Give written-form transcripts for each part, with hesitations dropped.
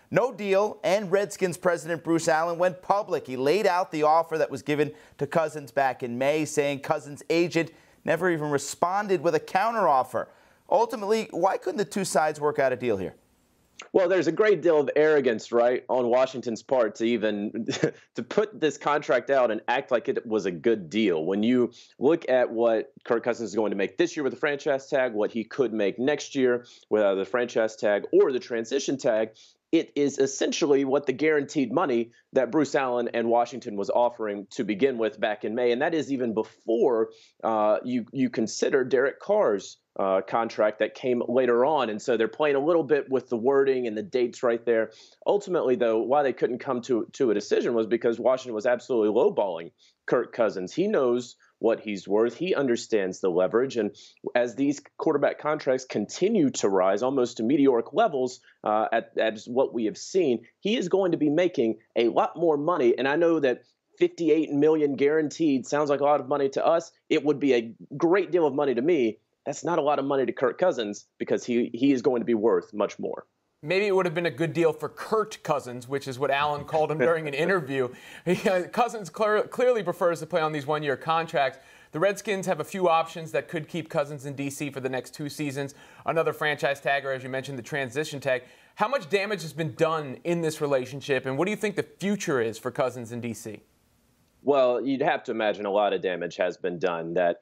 No deal, and Redskins president Bruce Allen went public. He laid out the offer that was given to Cousins back in May, saying Cousins' agent never even responded with a counteroffer. Ultimately, why couldn't the two sides work out a deal here? Well, there's a great deal of arrogance, right, on Washington's part to even to put this contract out and act like it was a good deal. When you look at what Kirk Cousins is going to make this year with the franchise tag, what he could make next year with either the franchise tag or the transition tag, it is essentially what the guaranteed money that Bruce Allen and Washington was offering to begin with back in May. And that is even before you consider Derek Carr's contract that came later on. And so they're playing a little bit with the wording and the dates right there. Ultimately, though, why they couldn't come to a decision was because Washington was absolutely lowballing Kirk Cousins. He knows what he's worth. He understands the leverage. And as these quarterback contracts continue to rise almost to meteoric levels at what we have seen, he is going to be making a lot more money. And I know that $58 million guaranteed sounds like a lot of money to us. It would be a great deal of money to me. That's not a lot of money to Kirk Cousins because he is going to be worth much more. Maybe it would have been a good deal for Kirk Cousins, which is what Allen called him during an interview. Cousins clearly prefers to play on these one-year contracts. The Redskins have a few options that could keep Cousins in D.C. for the next 2 seasons. Another franchise tag, or as you mentioned, the transition tag. How much damage has been done in this relationship, and what do you think the future is for Cousins in D.C.? Well, you'd have to imagine a lot of damage has been done. That,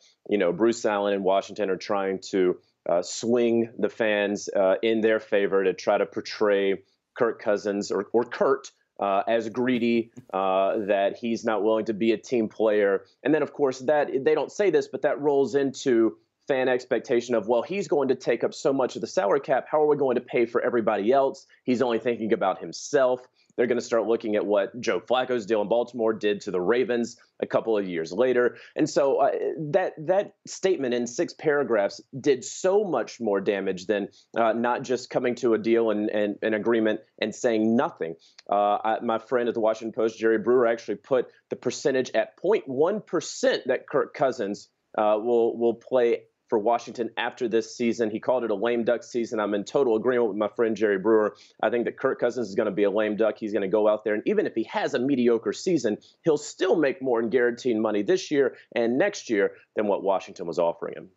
Bruce Allen and Washington are trying to swing the fans in their favor to try to portray Kirk Cousins or Kurt as greedy, that he's not willing to be a team player. And then, of course, that they don't say this, but that rolls into fan expectation of, well, he's going to take up so much of the salary cap. How are we going to pay for everybody else? He's only thinking about himself. They're going to start looking at what Joe Flacco's deal in Baltimore did to the Ravens a couple of years later. And so that statement in 6 paragraphs did so much more damage than not just coming to a deal and an agreement and saying nothing. My friend at the Washington Post, Jerry Brewer, actually put the percentage at 0.1% that Kirk Cousins will play for Washington after this season. He called it a lame duck season. I'm in total agreement with my friend Jerry Brewer. I think that Kirk Cousins is going to be a lame duck. He's going to go out there, and even if he has a mediocre season, he'll still make more in guaranteed money this year and next year than what Washington was offering him.